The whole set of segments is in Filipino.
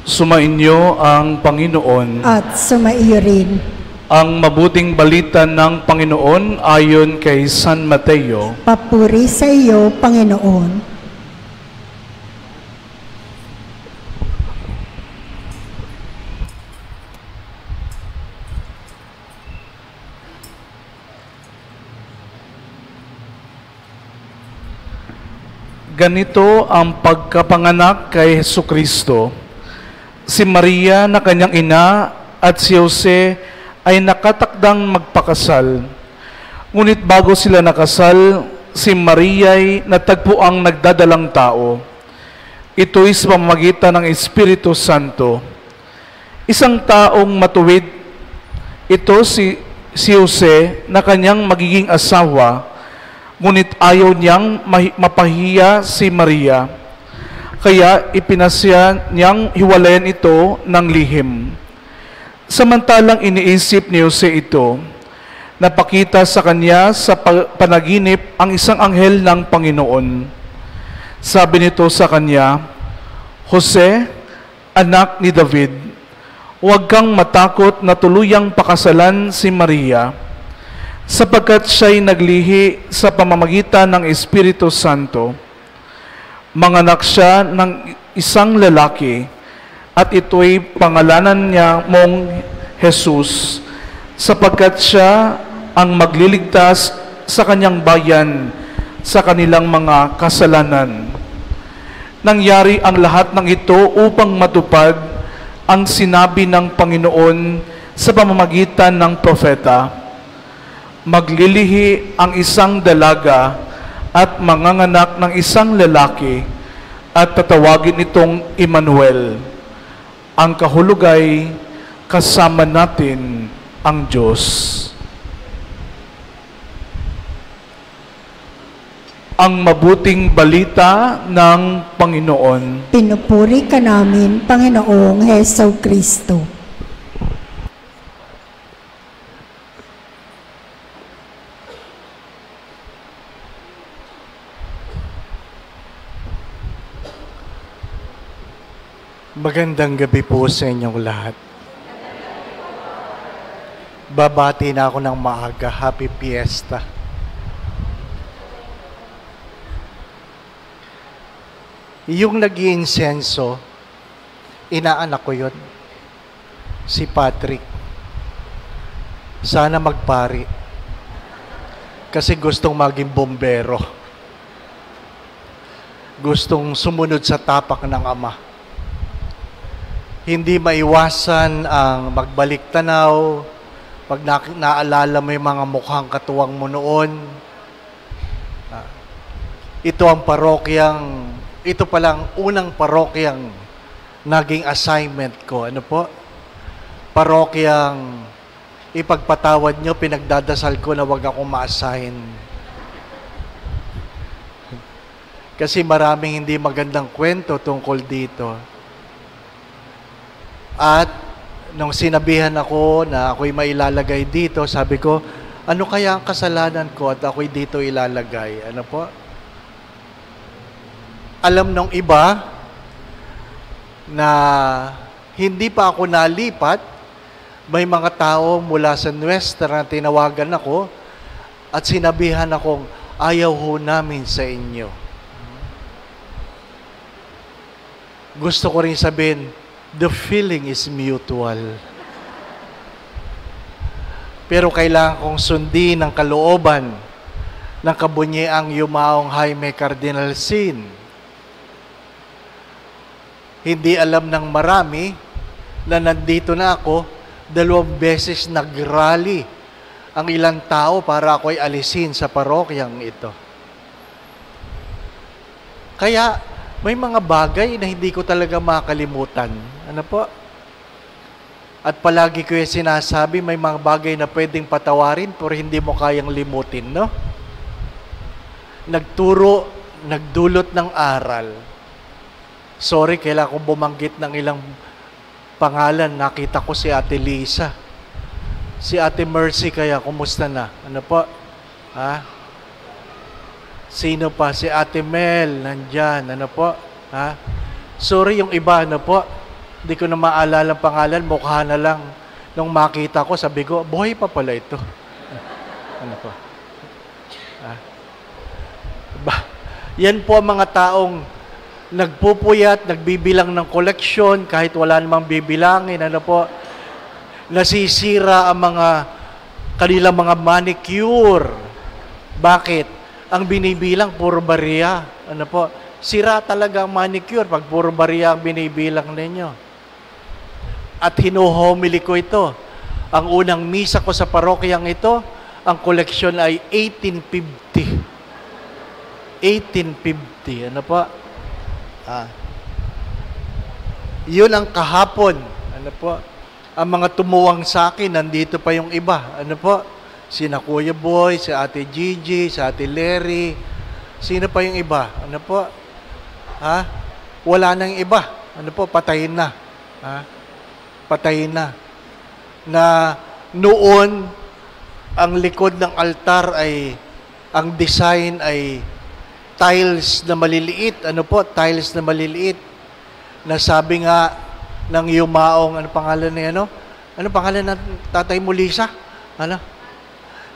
Sumainyo ang Panginoon. At sumaiyo rin. Ang mabuting balita ng Panginoon ayon kay San Mateo. Papuri sa iyo, Panginoon. Ganito ang pagkapanganak kay Hesukristo. Si Maria na kanyang ina at si Jose ay nakatakdang magpakasal. Ngunit bago sila nakasal, si Maria ay natagpuang nagdadalang tao. Ito'y sa pamamagitan ng Espiritu Santo. Isang taong matuwid, ito si Jose na kanyang magiging asawa, ngunit ayaw niyang mapahiya si Maria. Kaya ipinasya niyang hiwalayan ito ng lihim. Samantalang iniisip ni Jose ito, napakita sa kanya sa panaginip ang isang anghel ng Panginoon. Sabi nito sa kanya, "Jose, anak ni David, huwag kang matakot na tuluyang pakasalan si Maria, sapagkat siya'y naglihi sa pamamagitan ng Espiritu Santo. Manganak siya ng isang lalaki, at ito'y pangalanan niya mong Jesus, sapagkat siya ang magliligtas sa kanyang bayan sa kanilang mga kasalanan." Nangyari ang lahat ng ito upang matupad ang sinabi ng Panginoon sa pamamagitan ng propeta. Maglilihi ang isang dalaga at manganganak ng isang lalaki at tatawagin itong Emmanuel. Ang kahulugay, kasama natin ang Diyos. Ang mabuting balita ng Panginoon. Pinupuri ka namin, Panginoong Hesukristo. Magandang gabi po sa inyong lahat. Babati na ako ng maaga. Happy Fiesta. Yung nag-iinsenso, inaanak ko yun. Si Patrick. Sana magpari. Kasi gustong maging bombero. Gustong sumunod sa tapak ng ama. Hindi maiwasan ang magbalik tanaw, pag naalala mo yung mga mukhang katuwang mo noon. Ito ang parokyang, ito palang unang parokyang naging assignment ko. Ano po? Parokyang ipagpatawad nyo, pinagdadasal ko na wag akong ma-assign. Kasi maraming hindi magandang kwento tungkol dito. At nung sinabihan ako na ako'y mailalagay dito, sabi ko, ano kaya ang kasalanan ko at ako'y dito ilalagay? Ano po? Alam nung iba na hindi pa ako nalipat, may mga tao mula sa Nuestra na tinawagan ako at sinabihan akong, ayaw ho namin sa inyo. Gusto ko rin sabihin, the feeling is mutual. Pero kailangan kong sundin ang kalooban ng kabunyiang yumaong Jaime Cardinal Sin. Hindi alam ng marami na nandito na ako, 2 beses nag-rally ang ilang tao para ako'y alisin sa parokyang ito. Kaya, may mga bagay na hindi ko talaga makalimutan. Ano po? At palagi ko yung sinasabi, may mga bagay na pwedeng patawarin pero hindi mo kayang limutin, no? Nagturo, nagdulot ng aral. Sorry, kailangan kong bumanggit ng ilang pangalan. Nakita ko si Ate Lisa. Si Ate Mercy kaya, kumusta na? Ano po? Ha? Sino pa? Si Ate Mel, nandyan. Ano po? Ha? Sorry, yung iba, ano po? Hindi ko na maalala ang pangalan, mukha na lang. Nung makita ko, sabi ko, buhay pa pala ito. Ano po? Yan po ang mga taong nagpupuyat, nagbibilang ng koleksyon, kahit wala namang bibilangin, ano po, nasisira ang mga kanilang mga manicure. Bakit? Ang binibilang, puro barya. Ano po? Sira talaga ang manicure pag puro barya ang binibilang ninyo. At hinuhomily ko ito. Ang unang misa ko sa parokyang ito, ang koleksyon ay 1850. 1850. Ano po? Yun ang kahapon. Ano po? Ang mga tumuwang sa akin, nandito pa yung iba. Ano po? Sina Kuya Boy, si Ate Gigi, si Ate Larry. Sino pa yung iba? Ano po? Wala nang iba. Ano po? Patayin na. Patayin na. Na noon, ang likod ng altar ay, ang design ay tiles na maliliit. Ano po? Tiles na maliliit. Na sabi nga ng yumaong, ano pangalan niya, ano? Ano pangalan ng tatay mo, Lisa? Ano?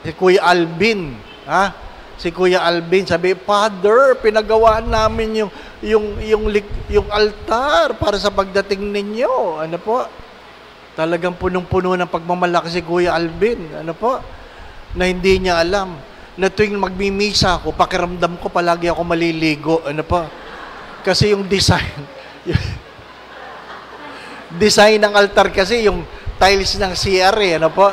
Si Kuya Alvin. Si Kuya Alvin, sabi, Father, pinagawaan namin yung altar para sa pagdating ninyo. Ano po? Talagang punong-puno ng pagmamalaki si Kuya Alvin. Ano po? Na hindi niya alam. Na tuwing magmimisa ako, pakiramdam ko palagi ako maliligo. Ano po? Kasi yung design, design ng altar kasi, yung tiles ng CR, ano po?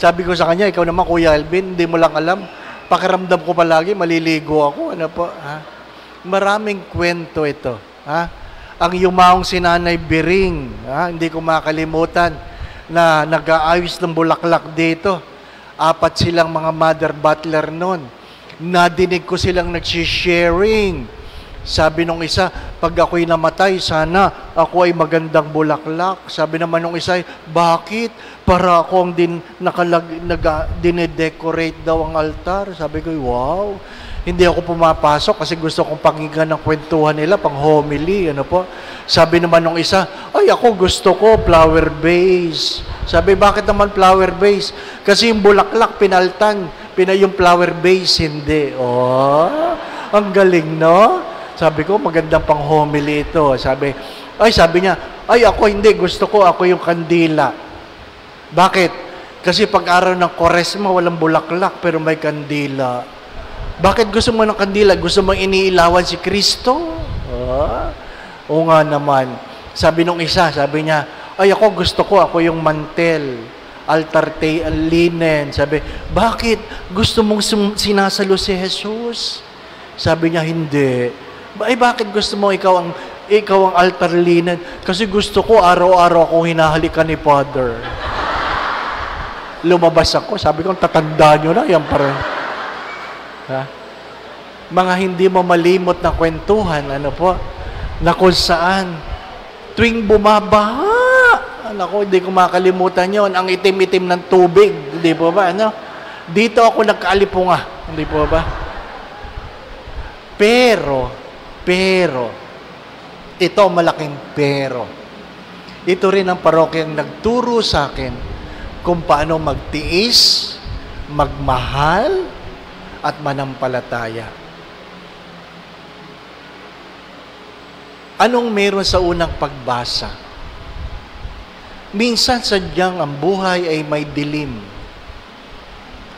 Sabi ko sa kanya, ikaw naman, Kuya Alvin, hindi mo lang alam. Pakiramdam ko palagi, maliligo ako. Ano po? Maraming kwento ito. Ang yumaong si Nanay Biring, hindi ko makalimutan, na nag-aayos ng bulaklak dito. 4 silang mga mother butler noon. Nadinig ko silang nagsisharing. Sabi nung isa, pag ako'y namatay, sana ako ay magandang bulaklak. Sabi naman nung isa, bakit? Para akong dinedecorate daw ang altar. Sabi ko, wow. Hindi ako pumapasok kasi gusto kong pakinggan ng kwentuhan nila, pang homily. Ano po? Sabi naman nung isa, ay ako gusto ko flower vase. Sabi, bakit naman flower vase? Kasi yung bulaklak pinaltan, yung flower vase hindi. Oh, ang galing, no? Sabi ko, magandang pang homily ito. Sabi niya, ay ako hindi, gusto ko ako yung kandila. Bakit? Kasi pag araw ng Kwaresma, walang bulaklak, pero may kandila. Bakit gusto mo ng kandila? Gusto mo iniilawan si Kristo? Oo nga naman. Sabi nung isa, sabi niya, ay ako gusto ko, ako yung mantel, altar linen. Sabi, bakit? Gusto mong sinasalo si Jesus? Sabi niya, hindi. Ay, bakit gusto mo ikaw ang altar linen? Kasi gusto ko araw-araw akong hinahalikan ni Father. Lumabas ako, sabi ko, tatanda nyo na, yan parang. Mga hindi mo malimot na kwentuhan, ano po, na kung saan, tuwing bumabaha, ako, hindi ko makalimutan yon, ang itim-itim ng tubig, hindi po ba, ano? Dito ako nagkaalipunga, hindi po ba? Pero, ito malaking pero. Ito rin ang parokyang nagturo sa akin kung paano magtiis, magmahal, at manampalataya. Anong meron sa unang pagbasa? Minsan sadyang ang buhay ay may dilim.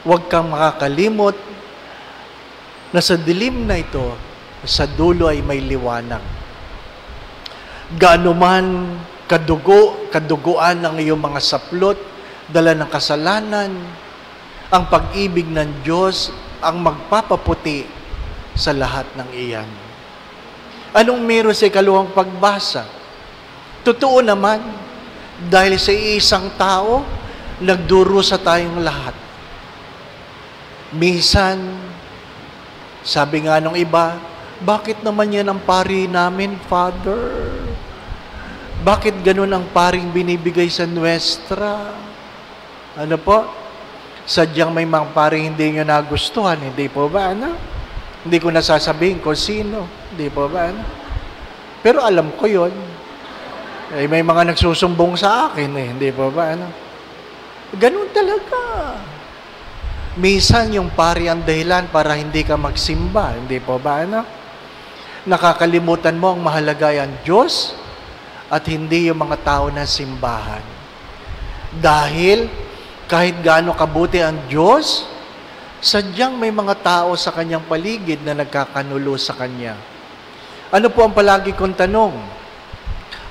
Huwag kang makakalimot na sa dilim na ito, sa dulo ay may liwanag. Gaano man kaduguan ng iyong mga saplot, dala ng kasalanan, ang pag-ibig ng Diyos ang magpapaputi sa lahat ng iyan. Anong meron sa ikalawang pagbasa? Totoo naman, dahil sa isang tao, nagdurusa tayong lahat. Minsan, sabi nga nung iba, bakit naman yan ang pari namin, Father? Bakit ganun ang paring binibigay sa nuestra? Ano po? Sadyang may mga paring hindi nyo nagustuhan, hindi po ba, ano? Hindi ko nasasabihin kung sino, hindi po ba, ano? Pero alam ko yon. Eh, may mga nagsusumbong sa akin eh, hindi pa ba? Ano? Ganun talaga. Minsan yung pari ang dahilan para hindi ka magsimba, hindi pa ba? Ano? Nakakalimutan mo ang mahalaga ang Diyos at hindi yung mga tao na simbahan. Dahil kahit gaano kabuti ang Diyos, sadyang may mga tao sa kanyang paligid na nagkakanulo sa kanya. Ano po ang palagi kong tanong?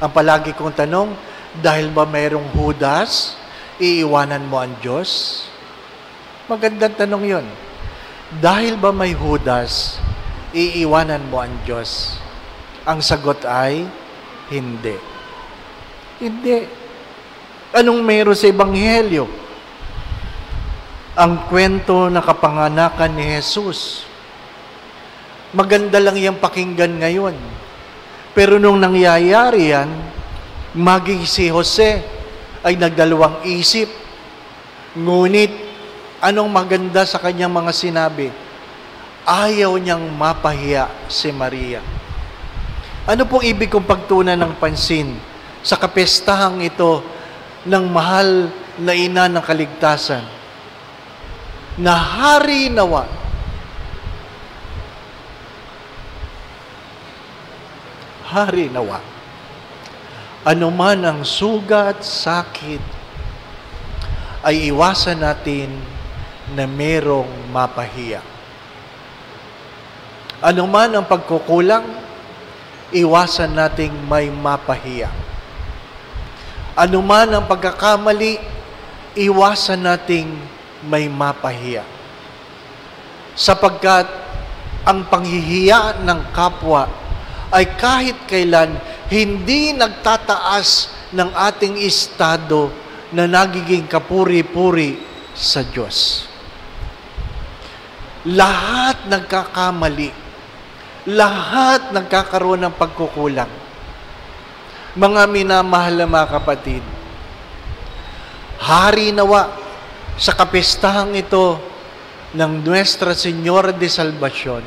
Ang palagi kong tanong, dahil ba mayroong Judas, iiwanan mo ang Diyos? Magandang tanong yun. Dahil ba may Judas, iiwanan mo ang Diyos? Ang sagot ay, hindi. Hindi. Anong meron sa Ebanghelyo? Ang kwento na kapanganakan ni Jesus. Maganda lang yung pakinggan ngayon. Pero nung nangyayari yan, maging si Jose ay nagdalawang isip. Ngunit, anong maganda sa kanyang mga sinabi? Ayaw niyang mapahiya si Maria. Ano pong ibig kong pagtunan ng pansin sa kapestahang ito ng mahal na ina ng kaligtasan? Na hari nawa, hari nawa, anuman ang sugat, sakit, ay iwasan natin na merong mapahiya. Anuman ang pagkukulang, iwasan nating may mapahiya. Anuman ang pagkakamali, iwasan nating may mapahiya. Sapagkat ang panghihiya ng kapwa ay kahit kailan hindi nagtataas ng ating estado na nagiging kapuri-puri sa Diyos. Lahat nagkakamali. Lahat nagkakaroon ng pagkukulang. Mga minamahal na mga kapatid, hari nawa sa kapestahang ito ng Nuestra Señora de Salvacion,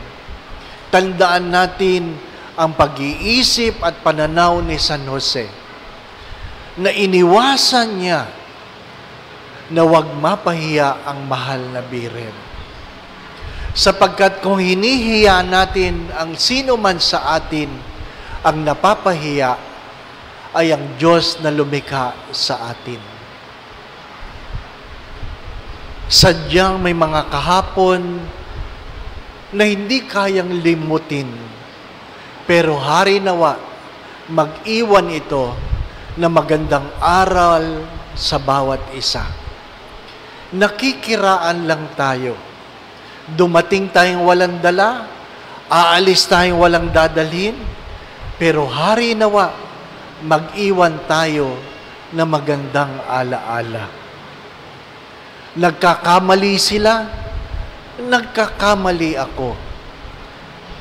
tandaan natin ang pag-iisip at pananaw ni San Jose na iniwasan niya na huwag mapahiya ang mahal na Birhen. Sapagkat kung hinihiya natin ang sino man sa atin, ang napapahiya ay ang Diyos na lumikha sa atin. Sadyang may mga kahapon na hindi kayang limutin. Pero hari nawa, mag-iwan ito na magandang aral sa bawat isa. Nakikiraan lang tayo. Dumating tayong walang dala, aalis tayong walang dadalhin, pero hari nawa, mag-iwan tayo na magandang alaala. Nagkakamali sila, nagkakamali ako.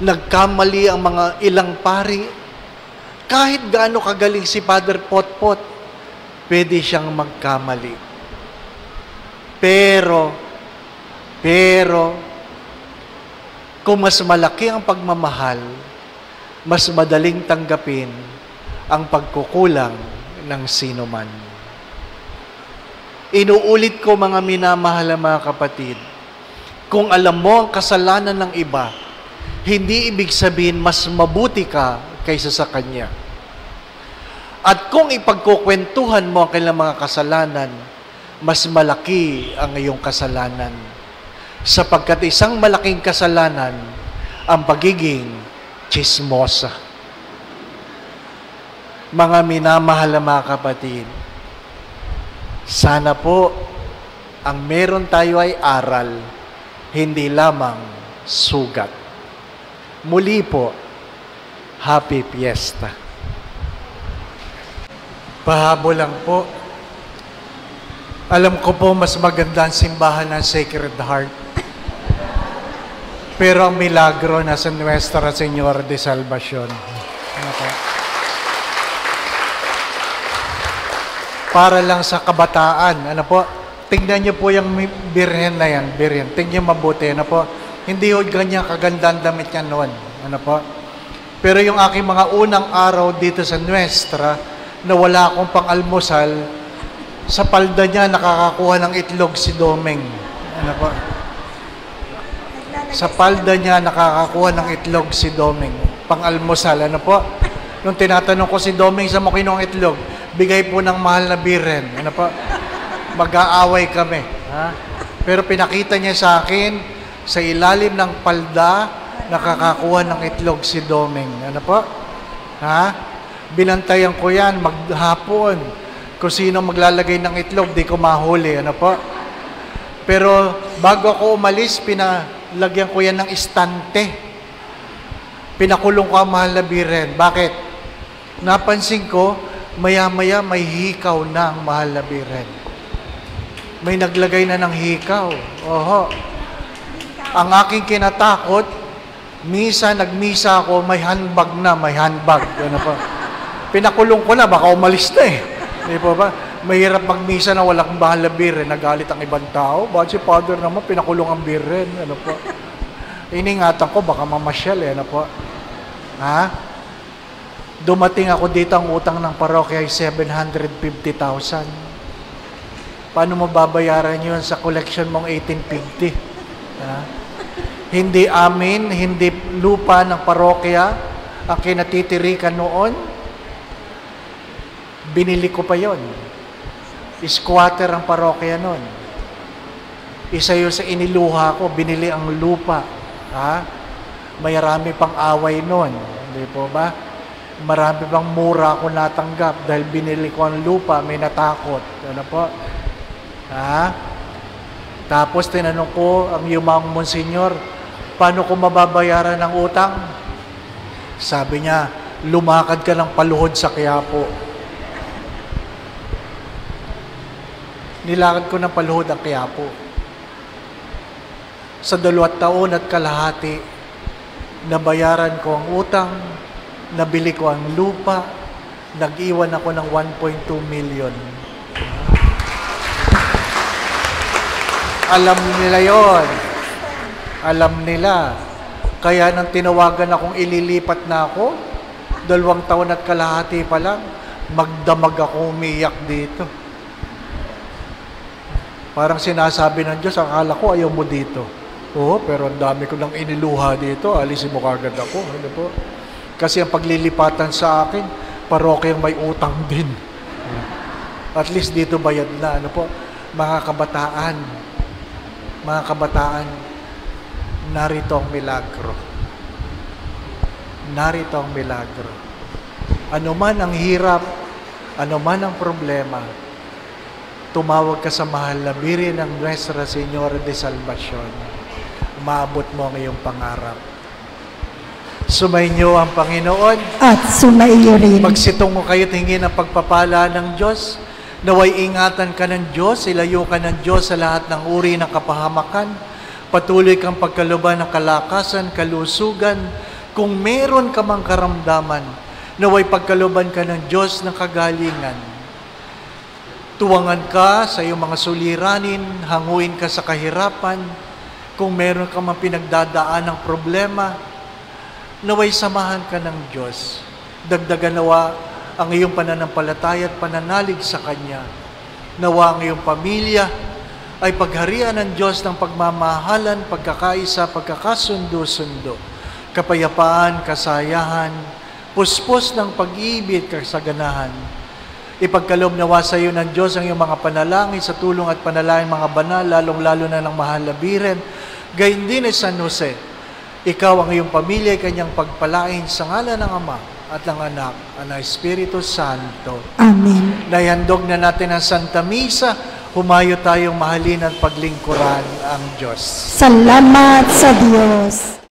Nagkamali ang mga ilang pari. Kahit gaano kagaling si Father Potpot, pwede siyang magkamali. Pero, kung mas malaki ang pagmamahal, mas madaling tanggapin ang pagkukulang ng sino man. Inuulit ko mga minamahal na mga kapatid, kung alam mo ang kasalanan ng iba, hindi ibig sabihin mas mabuti ka kaysa sa kanya. At kung ipagkukwentuhan mo ang kailang mga kasalanan, mas malaki ang iyong kasalanan. Sapagkat isang malaking kasalanan ang pagiging chismosa. Mga minamahal na mga kapatid, sana po, ang meron tayo ay aral, hindi lamang sugat. Muli po, Happy Fiesta. Pahabol lang po. Alam ko po, mas maganda ang simbahan ng Sacred Heart. Pero ang milagro nasa Nuestra Señora de Salvacion. Ano po? Para lang sa kabataan. Ano po? Tingnan niyo po yung birhen na yan. Birhen. Tingnan mabuti. Ano po? Hindi ho ganyan kagandang damit niya noon. Ano po? Pero yung aking mga unang araw dito sa Nuestra, na wala akong pang-almusal, sa palda niya nakakakuha ng itlog si Domeng. Ano po? Sa palda niya nakakakuha ng itlog si Domeng. Pang-almusal, ano po? Nung tinatanong ko si Domeng sa mo kinuha ng itlog, bigay po ng mahal na biren. Ano po? Mag-aaway kami. Ha? Pero pinakita niya sa akin, sa ilalim ng palda, nakakakuha ng itlog si Domeng. Ano po? Ha? Binantayan ko yan, maghapon. Kung sino maglalagay ng itlog, di ko mahuli. Ano po? Pero bago ako umalis, pinalagyan ko yan ng istante. Pinakulong ko ang mahal na biren. Bakit? Napansin ko, maya-maya may hikaw na ang mahal na biren. May naglagay na ng hikaw. Oho. Ang aking kinatakot, nagmisa ako, may handbag na, may handbag. Ano pa? Pinakulong ko na, baka umalis na eh. Di po ba? Mahirap magmisa na walang mahal na biren, nagalit ang ibang tao. Bakit si Father naman, pinakulong ang biren. Ano po? Iningatan ko, baka mamasyal eh. Ano po? Ha? Dumating ako dito, ang utang ng parokya ay 750,000. Paano mo babayaran yun sa collection mong 1850? Ha? Hindi amin, hindi lupa ng parokya ang kinatitirikan noon. Binili ko pa yon. Squatter ang parokya noon. Isa yun sa iniluha ko, binili ang lupa. Ha? May marami pang away noon. Hindi po ba? Marami pang mura ako natanggap dahil binili ko ang lupa, may natakot. Ano po? Ha? Tapos tinanong ko ang yumang Monsenyor, paano ko mababayaran ng utang? Sabi niya, lumakad ka ng paluhod sa Quiapo. Nilakad ko ng paluhod ang Quiapo. Sa 2 taon at kalahati, nabayaran ko ang utang, nabili ko ang lupa, nag-iwan ako ng 1.2 million. Alam nila yon. Alam nila. Kaya nang tinawagan akong ililipat na ako, 2 taon at kalahati pa lang, magdamag ako umiyak dito. Parang sinasabi ng Diyos, akala ko ayaw mo dito. Oo, pero ang dami ko nang iniluha dito, alisin mo kagad ako. Ano po? Kasi ang paglilipatan sa akin, parokyang may utang din. At least dito bayad na. Ano po? Mga kabataan, narito ang milagro. Narito ang milagro. Ano man ang hirap, ano man ang problema, tumawag ka sa mahal na birin ng Nuestra Señora de Salvacion. Maabot mo ang iyong pangarap. Sumainyo ang Panginoon. At sumaiyo rin. Magsitungo kayo at hingin ang pagpapala ng Diyos. Naway ingatan ka ng Diyos, ilayo ka ng Diyos sa lahat ng uri ng kapahamakan. Patuloy kang pagkaluban ng kalakasan, kalusugan. Kung meron ka mang karamdaman, naway pagkaluban ka ng Diyos ng kagalingan. Tuwangan ka sa iyong mga suliranin, hanguin ka sa kahirapan. Kung meron ka mang pinagdadaan ng problema, naway samahan ka ng Diyos. Dagdagan nawa ang iyong pananampalataya at pananalig sa Kanya. Nawa ang iyong pamilya ay pagharian ng Diyos ng pagmamahalan, pagkakaisa, pagkakasundo-sundo, kapayapaan, kasayahan, puspos ng pag-ibig, kasaganahan. Ipagkaloob nawa sa iyo ng Diyos ang iyong mga panalangin sa tulong at panalangin mga banal, lalong-lalo na ng mahal na biren. Gayon din ay San Jose, ikaw ang iyong pamilya ay kanyang pagpalain sa ngalan ng Ama at ng Anak at ng Espiritu Santo. Amen. Naihandog na natin ang Santa Misa, humayo tayong mahalin at paglingkuran ang Diyos. Salamat sa Diyos.